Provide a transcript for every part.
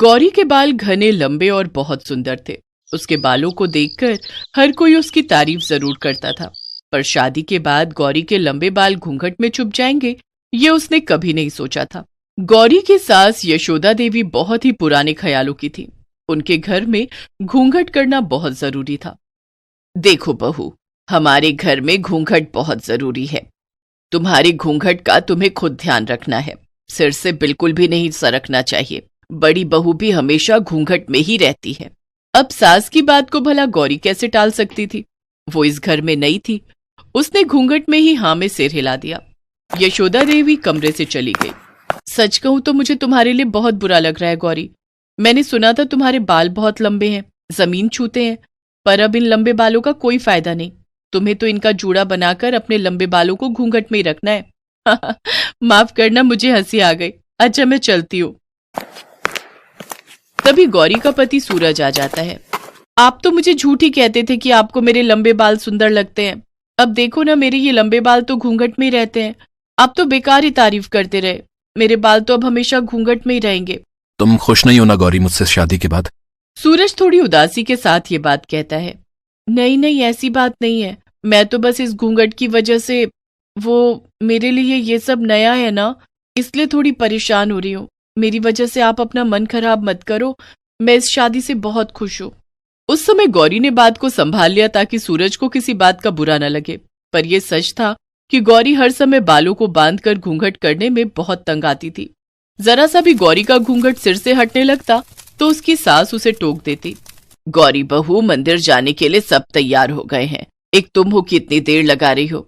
गौरी के बाल घने, लंबे और बहुत सुंदर थे। उसके बालों को देखकर हर कोई उसकी तारीफ जरूर करता था, पर शादी के बाद गौरी के लंबे बाल घूंघट में छुप जाएंगे, ये उसने कभी नहीं सोचा था। गौरी की सास यशोदा देवी बहुत ही पुराने ख्यालों की थी। उनके घर में घूंघट करना बहुत जरूरी था। देखो बहू, हमारे घर में घूंघट बहुत जरूरी है। तुम्हारे घूंघट का तुम्हें खुद ध्यान रखना है। सिर से बिल्कुल भी नहीं सरकना चाहिए। बड़ी बहू भी हमेशा घूंघट में ही रहती है। अब सास की बात को भला गौरी कैसे टाल सकती थी? वो इस घर में नई थी। उसने घूंघट में ही हाँ में सिर हिला दिया। यशोदा देवी कमरे से चली गई। सच कहूं तो मुझे तुम्हारे लिए बहुत बुरा लग रहा है गौरी। मैंने सुना था तुम्हारे बाल बहुत लंबे हैं, जमीन छूते हैं, पर अब इन लंबे बालों का कोई फायदा नहीं। तुम्हें तो इनका जूड़ा बनाकर अपने लंबे बालों को घूंघट में ही रखना है। माफ करना, मुझे हंसी आ गई। अच्छा, मैं चलती हूँ। तभी गौरी का पति सूरज आ जाता है। आप तो मुझे झूठ ही कहते थे कि आपको मेरे लंबे बाल सुंदर लगते हैं। अब देखो ना, मेरे ये लंबे बाल तो घूंघट में ही रहते हैं। आप तो बेकार ही तारीफ करते रहे। मेरे बाल तो अब हमेशा घूंघट में ही रहेंगे। तुम खुश नहीं हो ना गौरी मुझसे शादी के बाद? सूरज थोड़ी उदासी के साथ ये बात कहता है। नहीं नहीं, ऐसी बात नहीं है। मैं तो बस इस घूंघट की वजह से, वो मेरे लिए ये सब नया है ना, इसलिए थोड़ी परेशान हो रही हूँ। मेरी वजह से आप अपना मन खराब मत करो। मैं इस शादी से बहुत खुश हूँ। उस समय गौरी ने बात को संभाल लिया ताकि सूरज को किसी बात का बुरा न लगे, पर यह सच था कि गौरी हर समय बालों को बांधकर घूंघट करने में बहुत तंग आती थी। जरा सा भी गौरी का घूंघट सिर से हटने लगता तो उसकी सास उसे टोक देती। गौरी बहू, मंदिर जाने के लिए सब तैयार हो गए हैं। एक तुम हो कि इतनी देर लगा रही हो।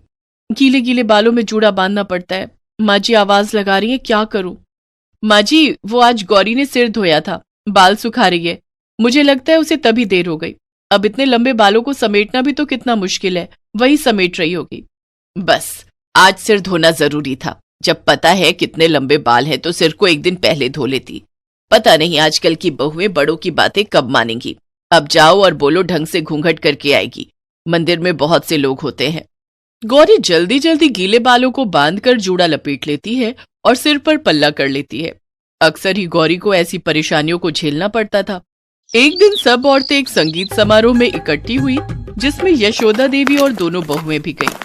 गीले गीले बालों में जूड़ा बांधना पड़ता है। माँ जी आवाज लगा रही है, क्या करूं? माँ जी, वो आज गौरी ने सिर धोया था, बाल सुखा रही है। मुझे लगता है उसे तभी देर हो गई। अब इतने लंबे बालों को समेटना भी तो कितना मुश्किल है, वही समेट रही होगी। बस, आज सिर धोना जरूरी था। जब पता है कितने लंबे बाल हैं तो सिर को एक दिन पहले धो लेती। पता नहीं आजकल की बहुएं बड़ों की बातें कब मानेंगी। अब जाओ और बोलो ढंग से घूंघट करके आएगी। मंदिर में बहुत से लोग होते हैं। गौरी जल्दी जल्दी गीले बालों को बांधकर जूड़ा लपेट लेती है और सिर पर पल्ला कर लेती है। अक्सर ही गौरी को ऐसी परेशानियों को झेलना पड़ता था। एक दिन सब औरतें एक संगीत समारोह में इकट्ठी हुई, जिसमें यशोदा देवी और दोनों बहुएं भी गईं।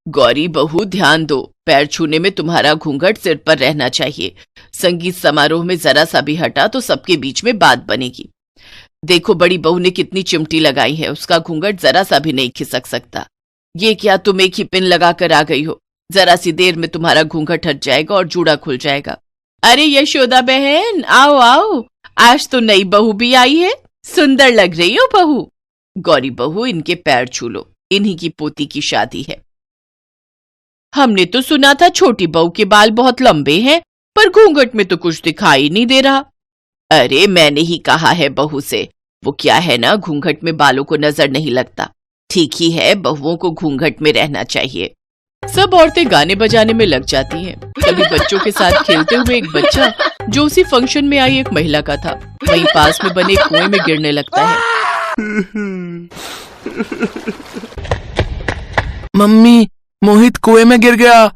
गौरी बहू, ध्यान दो, पैर छूने में तुम्हारा घूंघट सिर पर रहना चाहिए। संगीत समारोह में जरा सा भी हटा तो सबके बीच में बात बनेगी। देखो, बड़ी बहू ने कितनी चिमटी लगाई है, उसका घूंघट जरा सा भी नहीं खिसक सकता। ये क्या, तुम एक ही पिन लगाकर आ गई हो? जरा सी देर में तुम्हारा घूंघट हट जाएगा और जूड़ा खुल जाएगा। अरे यशोदा बहन, आओ आओ, आज तो नई बहू भी आई है। सुंदर लग रही हो बहू। गौरी बहू, इनके पैर छू लो, इन्हीं की पोती की शादी है। हमने तो सुना था छोटी बहू के बाल बहुत लंबे हैं, पर घूंघट में तो कुछ दिखाई नहीं दे रहा। अरे मैंने ही कहा है बहू से, वो क्या है ना, घूंघट में बालों को नजर नहीं लगता। ठीक ही है, बहुओं को घूंघट में रहना चाहिए। सब औरतें गाने बजाने में लग जाती हैं। कभी बच्चों के साथ खेलते हुए एक बच्चा, जो उसी फंक्शन में आई एक महिला का था, वहीं पास में बने कुएं में गिरने लगता है। मम्मी, मोहित कुएं में गिर गया।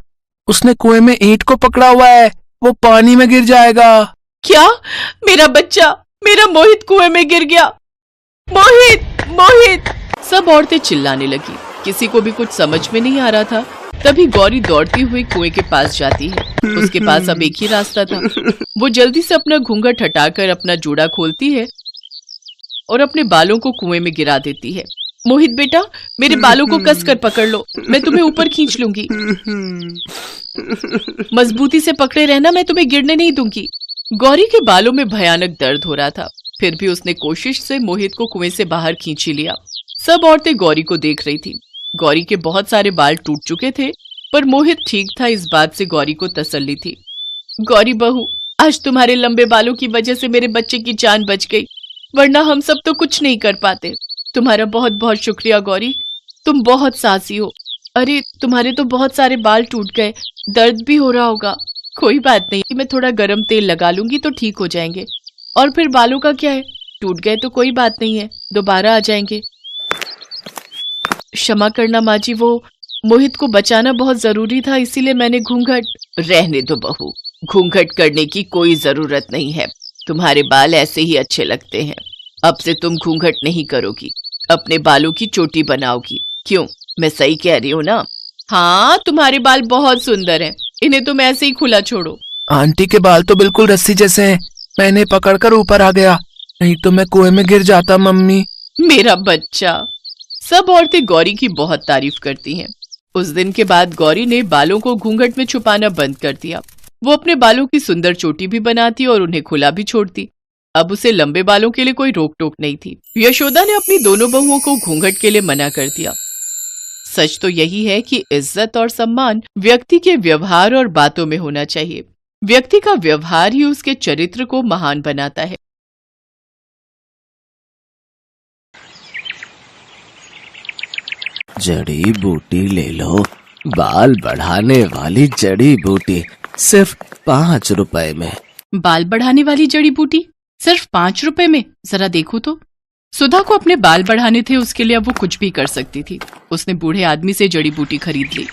उसने कुएं में ईंट को पकड़ा हुआ है, वो पानी में गिर जाएगा। क्या? मेरा बच्चा, मेरा मोहित कुएं में गिर गया। मोहित, मोहित! सब औरतें चिल्लाने लगी। किसी को भी कुछ समझ में नहीं आ रहा था। तभी गौरी दौड़ती हुई कुएं के पास जाती है। उसके पास अब एक ही रास्ता था। वो जल्दी से अपना घूंघट हटाकर अपना जूड़ा खोलती है और अपने बालों को कुएं में गिरा देती है। मोहित बेटा, मेरे बालों को कसकर पकड़ लो, मैं तुम्हें ऊपर खींच लूंगी। मजबूती से पकड़े रहना, मैं तुम्हें गिरने नहीं दूंगी। गौरी के बालों में भयानक दर्द हो रहा था, फिर भी उसने कोशिश से मोहित को कुएं से बाहर खींच ही लिया। सब औरतें गौरी को देख रही थी। गौरी के बहुत सारे बाल टूट चुके थे, पर मोहित ठीक था, इस बात से गौरी को तसल्ली थी। गौरी बहू, आज तुम्हारे लंबे बालों की वजह से मेरे बच्चे की जान बच गई, वरना हम सब तो कुछ नहीं कर पाते। तुम्हारा बहुत बहुत शुक्रिया गौरी, तुम बहुत साहसी हो। अरे तुम्हारे तो बहुत सारे बाल टूट गए, दर्द भी हो रहा होगा। कोई बात नहीं, मैं थोड़ा गर्म तेल लगा लूंगी तो ठीक हो जाएंगे। और फिर बालों का क्या है, टूट गए तो कोई बात नहीं है, दोबारा आ जाएंगे। क्षमा करना माँ जी, वो मोहित को बचाना बहुत जरूरी था, इसीलिए मैंने घूंघट। रहने दो बहू, घूंघट करने की कोई जरूरत नहीं है। तुम्हारे बाल ऐसे ही अच्छे लगते हैं। अब से तुम घूंघट नहीं करोगी, अपने बालों की चोटी बनाओगी। क्यों, मैं सही कह रही हूँ ना? हाँ, तुम्हारे बाल बहुत सुंदर हैं, इन्हें तुम ऐसे ही खुला छोड़ो। आंटी के बाल तो बिल्कुल रस्सी जैसे हैं। मैं इन्हें पकड़कर ऊपर आ गया, नहीं तो मैं कुएं में गिर जाता। मम्मी, मेरा बच्चा। सब औरतें गौरी की बहुत तारीफ करती हैं। उस दिन के बाद गौरी ने बालों को घूंघट में छुपाना बंद कर दिया। वो अपने बालों की सुंदर चोटी भी बनाती और उन्हें खुला भी छोड़ती। अब उसे लंबे बालों के लिए कोई रोक टोक नहीं थी। यशोदा ने अपनी दोनों बहुओं को घूंघट के लिए मना कर दिया। सच तो यही है कि इज्जत और सम्मान व्यक्ति के व्यवहार और बातों में होना चाहिए। व्यक्ति का व्यवहार ही उसके चरित्र को महान बनाता है। जड़ी बूटी ले लो, बाल बढ़ाने वाली जड़ी बूटी, सिर्फ 5 रुपए में। बाल बढ़ाने वाली जड़ी बूटी सिर्फ 5 रुपए में? जरा देखो तो। सुधा को अपने बाल बढ़ाने थे, उसके लिए अब वो कुछ भी कर सकती थी। उसने बूढ़े आदमी से जड़ी बूटी खरीद ली।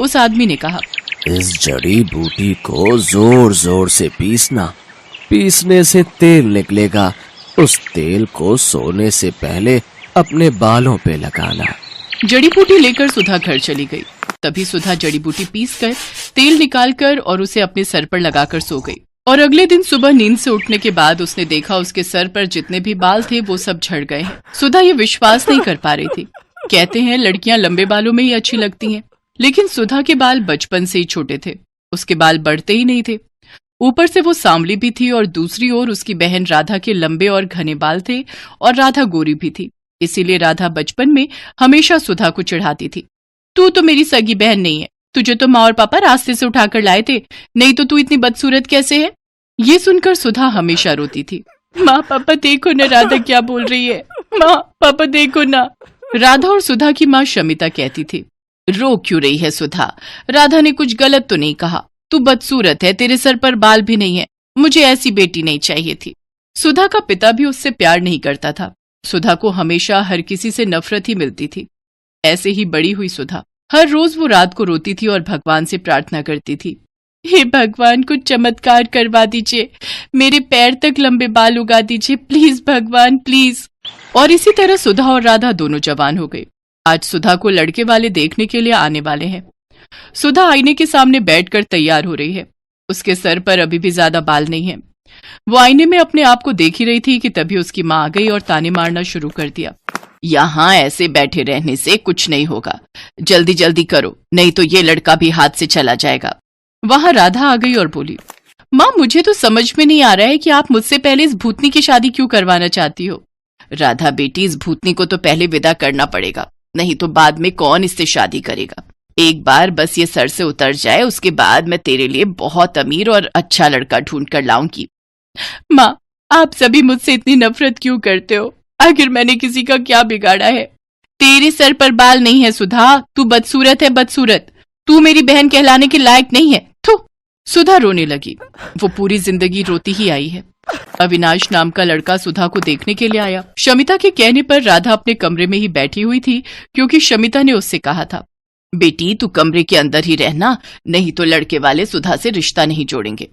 उस आदमी ने कहा, इस जड़ी बूटी को जोर जोर से पीसना, पीसने से तेल निकलेगा। उस तेल को सोने से पहले अपने बालों पे लगाना। जड़ी बूटी लेकर सुधा घर चली गई। तभी सुधा जड़ी बूटी पीस कर तेल निकालकर और उसे अपने सर पर लगाकर सो गई। और अगले दिन सुबह नींद से उठने के बाद उसने देखा उसके सर पर जितने भी बाल थे वो सब झड़ गए हैं। सुधा ये विश्वास नहीं कर पा रही थी। कहते हैं लड़कियां लंबे बालों में ही अच्छी लगती हैं, लेकिन सुधा के बाल बचपन से ही छोटे थे। उसके बाल बढ़ते ही नहीं थे। ऊपर से वो सांवली भी थी और दूसरी ओर उसकी बहन राधा के लंबे और घने बाल थे और राधा गोरी भी थी। इसीलिए राधा बचपन में हमेशा सुधा को चिढ़ाती थी, तू तो मेरी सगी बहन नहीं है, तुझे तो माँ और पापा रास्ते से उठाकर लाए थे, नहीं तो तू इतनी बदसूरत कैसे है। ये सुनकर सुधा हमेशा रोती थी। माँ पापा देखो ना राधा क्या बोल रही है, माँ पापा देखो ना। राधा और सुधा की माँ शमिता कहती थी, रो क्यों रही है सुधा, राधा ने कुछ गलत तो नहीं कहा, तू बदसूरत है, तेरे सर पर बाल भी नहीं है, मुझे ऐसी बेटी नहीं चाहिए थी। सुधा का पिता भी उससे प्यार नहीं करता था। सुधा को हमेशा हर किसी से नफरत ही मिलती थी। ऐसे ही बड़ी हुई सुधा। हर रोज वो रात को रोती थी और भगवान से प्रार्थना करती थी, हे भगवान कुछ चमत्कार करवा दीजिए, मेरे पैर तक लंबे बाल उगा दीजिए, प्लीज भगवान प्लीज। और इसी तरह सुधा और राधा दोनों जवान हो गए। आज सुधा को लड़के वाले देखने के लिए आने वाले हैं। सुधा आईने के सामने बैठकर तैयार हो रही है। उसके सर पर अभी भी ज्यादा बाल नहीं है। वो आईने में अपने आप को देख ही रही थी कि तभी उसकी माँ आ गई और ताने मारना शुरू कर दिया, यहाँ ऐसे बैठे रहने से कुछ नहीं होगा, जल्दी जल्दी करो, नहीं तो ये लड़का भी हाथ से चला जाएगा। वहां राधा आ गई और बोली, माँ मुझे तो समझ में नहीं आ रहा है कि आप मुझसे पहले इस भूतनी की शादी क्यों करवाना चाहती हो। राधा बेटी, इस भूतनी को तो पहले विदा करना पड़ेगा, नहीं तो बाद में कौन इससे शादी करेगा। एक बार बस ये सर से उतर जाए, उसके बाद मैं तेरे लिए बहुत अमीर और अच्छा लड़का ढूंढ कर लाऊंगी। माँ आप सभी मुझसे इतनी नफरत क्यों करते हो, आखिर मैंने किसी का क्या बिगाड़ा है। तेरे सर पर बाल नहीं है सुधा, तू बदसूरत है बदसूरत, तू मेरी बहन कहलाने के लायक नहीं है। थू। सुधा रोने लगी। वो पूरी जिंदगी रोती ही आई है। अविनाश नाम का लड़का सुधा को देखने के लिए आया। शमिता के कहने पर राधा अपने कमरे में ही बैठी हुई थी, क्योंकि शमिता ने उससे कहा था, बेटी तू कमरे के अंदर ही रहना, नहीं तो लड़के वाले सुधा से रिश्ता नहीं जोड़ेंगे।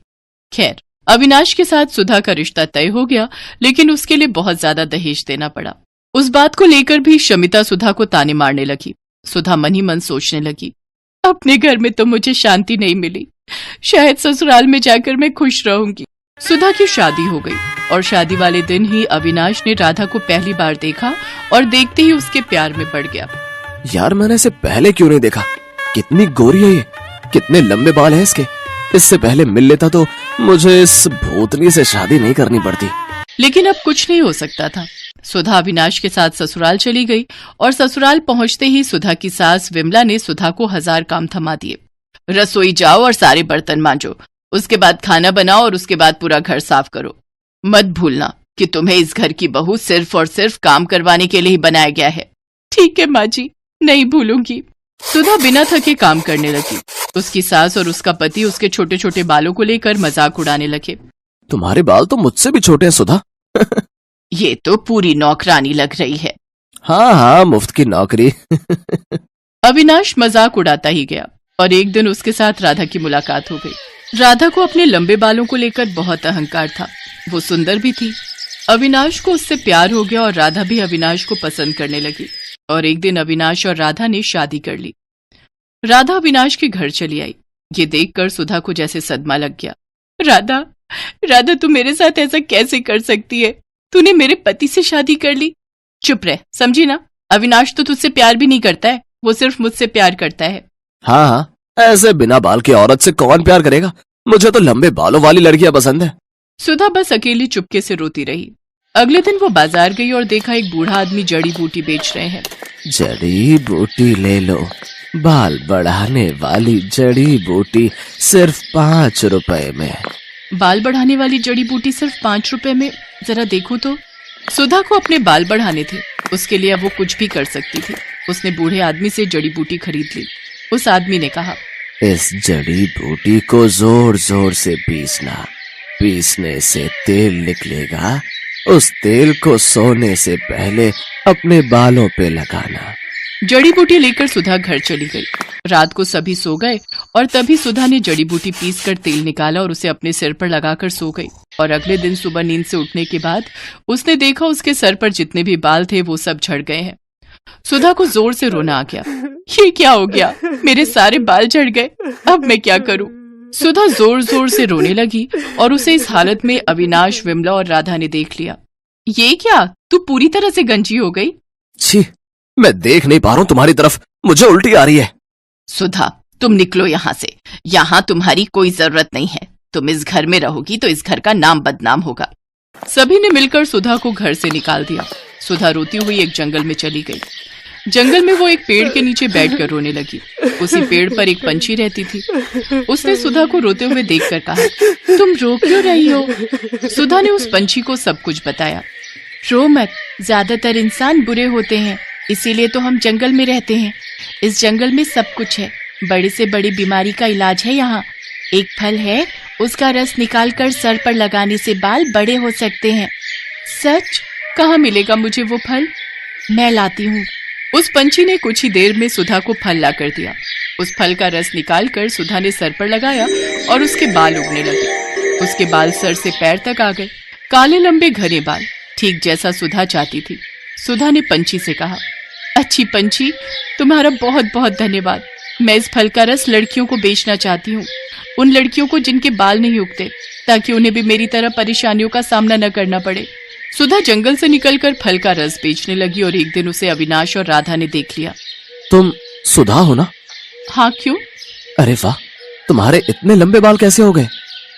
खैर अविनाश के साथ सुधा का रिश्ता तय हो गया, लेकिन उसके लिए बहुत ज्यादा दहेज देना पड़ा। उस बात को लेकर भी शमिता सुधा को ताने मारने लगी। सुधा मन ही मन सोचने लगी, अपने घर में तो मुझे शांति नहीं मिली, शायद ससुराल में जाकर मैं खुश रहूंगी। सुधा की शादी हो गई और शादी वाले दिन ही अविनाश ने राधा को पहली बार देखा और देखते ही उसके प्यार में पड़ गया। यार मैंने इसे पहले क्यों नहीं देखा, कितनी गोरी है ये, कितने लंबे बाल हैं इसके। इससे पहले मिल लेता तो मुझे इस भूतनी से शादी नहीं करनी पड़ती। लेकिन अब कुछ नहीं हो सकता था। सुधा अविनाश के साथ ससुराल चली गई और ससुराल पहुंचते ही सुधा की सास विमला ने सुधा को 1000 काम थमा दिए। रसोई जाओ और सारे बर्तन मांजो, उसके बाद खाना बनाओ और उसके बाद पूरा घर साफ करो। मत भूलना कि तुम्हें इस घर की बहू सिर्फ और सिर्फ काम करवाने के लिए ही बनाया गया है। ठीक है माँ जी, नहीं भूलूंगी। सुधा बिना थके काम करने लगी। उसकी सास और उसका पति उसके छोटे छोटे बालों को लेकर मजाक उड़ाने लगे। तुम्हारे बाल तो मुझसे भी छोटे हैं सुधा। ये तो पूरी नौकरानी लग रही है। हाँ हाँ, मुफ्त की नौकरी। अविनाश मजाक उड़ाता ही गया और एक दिन उसके साथ राधा की मुलाकात हो गई। राधा को अपने लंबे बालों को लेकर बहुत अहंकार था। वो सुंदर भी थी। अविनाश को उससे प्यार हो गया और राधा भी अविनाश को पसंद करने लगी और एक दिन अविनाश और राधा ने शादी कर ली। राधा अविनाश के घर चली आई। ये देखकर सुधा को जैसे सदमा लग गया। राधा, राधा तू मेरे साथ ऐसा कैसे कर सकती है? तूने मेरे पति से शादी कर ली। चुप रह, समझी ना? अविनाश तो तुझसे प्यार भी नहीं करता है, वो सिर्फ मुझसे प्यार करता है। हाँ हाँ, ऐसे बिना बाल की औरत से कौन प्यार करेगा? मुझे तो लंबे बालों वाली लड़कियां पसंद है। सुधा बस अकेली चुपके से रोती रही। अगले दिन वो बाजार गई और देखा एक बूढ़ा आदमी जड़ी बूटी बेच रहे हैं। जड़ी बूटी ले लो, बाल बढ़ाने वाली जड़ी बूटी सिर्फ 5 रुपए में। बाल बढ़ाने वाली जड़ी बूटी सिर्फ 5 रुपए में? जरा देखो तो। सुधा को अपने बाल बढ़ाने थे, उसके लिए अब वो कुछ भी कर सकती थी। उसने बूढ़े आदमी से जड़ी बूटी खरीद ली। उस आदमी ने कहा, इस जड़ी बूटी को जोर जोर से पीसना, पीसने से तेल निकलेगा। उस तेल को सोने से पहले अपने बालों पे लगाना। जड़ी बूटी लेकर सुधा घर चली गई। रात को सभी सो गए और तभी सुधा ने जड़ी बूटी पीसकर तेल निकाला और उसे अपने सिर पर लगाकर सो गई। और अगले दिन सुबह नींद से उठने के बाद उसने देखा उसके सर पर जितने भी बाल थे वो सब झड़ गए हैं। सुधा को जोर से रोना आ गया। ये क्या हो गया? मेरे सारे बाल झड़ गए, अब मैं क्या करूं? सुधा जोर जोर से रोने लगी और उसे इस हालत में अविनाश, विमला और राधा ने देख लिया। ये क्या, तू पूरी तरह से गंजी हो गई? छी, मैं देख नहीं पा रहा हूं तुम्हारी तरफ, मुझे उल्टी आ रही है। सुधा, तुम निकलो यहाँ से। यहाँ तुम्हारी कोई जरूरत नहीं है। तुम इस घर में रहोगी तो इस घर का नाम बदनाम होगा। सभी ने मिलकर सुधा को घर से निकाल दिया। सुधा रोती हुई एक जंगल में चली गई। जंगल में वो एक पेड़ के नीचे बैठकर रोने लगी। उसी पेड़ पर एक पंछी रहती थी। उसने सुधा को रोते हुए देखकर कहा, तुम रो क्यों रही हो? सुधा ने उस पंछी को सब कुछ बताया। रो मत, ज्यादातर इंसान बुरे होते हैं, इसीलिए तो हम जंगल में रहते हैं। इस जंगल में सब कुछ है, बड़ी से बड़ी बीमारी का इलाज है यहाँ। एक फल है, उसका रस निकालकर सर पर लगाने से बाल बड़े हो सकते हैं। सच? कहाँ मिलेगा मुझे वो फल? मैं लाती हूँ। उस पंछी ने कुछ ही देर में सुधा को फल ला कर दिया। उस फल का रस निकालकर सुधा ने सर पर लगाया और उसके बाल उगने लगे। उसके बाल सर से पैर तक आ गए, काले लंबे घने बाल, ठीक जैसा सुधा चाहती थी। सुधा ने पंछी से कहा, अच्छी पंछी, तुम्हारा बहुत बहुत धन्यवाद। मैं इस फल का रस लड़कियों को बेचना चाहती हूँ, उन लड़कियों को जिनके बाल नहीं उगते, ताकि उन्हें भी मेरी तरह परेशानियों का सामना न करना पड़े। सुधा जंगल से निकलकर फल का रस बेचने लगी और एक दिन उसे अविनाश और राधा ने देख लिया। तुम सुधा हो ना? हाँ, क्यों? अरे वाह, तुम्हारे इतने लंबे बाल कैसे हो गए?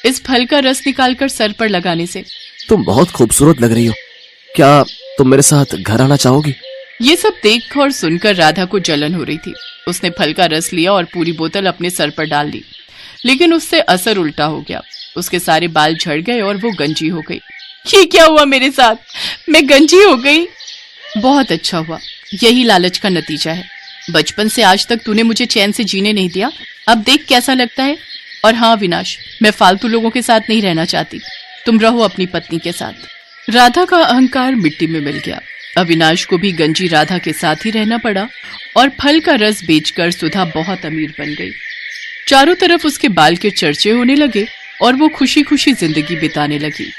इस फल का रस निकालकर सर पर लगाने से। तुम बहुत खूबसूरत लग रही हो। क्या तुम मेरे साथ घर आना चाहोगी? ये सब देख और सुनकर राधा को जलन हो रही थी। उसने फल का रस लिया और पूरी बोतल अपने सर पर डाल दी, लेकिन उससे असर उल्टा हो गया। उसके सारे बाल झड़ गए और वो गंजी हो गई। ये क्या हुआ मेरे साथ? मैं गंजी हो गई। बहुत अच्छा हुआ, यही लालच का नतीजा है। बचपन से आज तक तूने मुझे चैन से जीने नहीं दिया, अब देख कैसा लगता है। और हाँ विनाश, मैं फालतू लोगों के साथ नहीं रहना चाहती, तुम रहो अपनी पत्नी के साथ। राधा का अहंकार मिट्टी में मिल गया। अविनाश को भी गंजी राधा के साथ ही रहना पड़ा और फल का रस बेचकर सुधा बहुत अमीर बन गई। चारों तरफ उसके बाल के चर्चे होने लगे और वो खुशी खुशी जिंदगी बिताने लगी।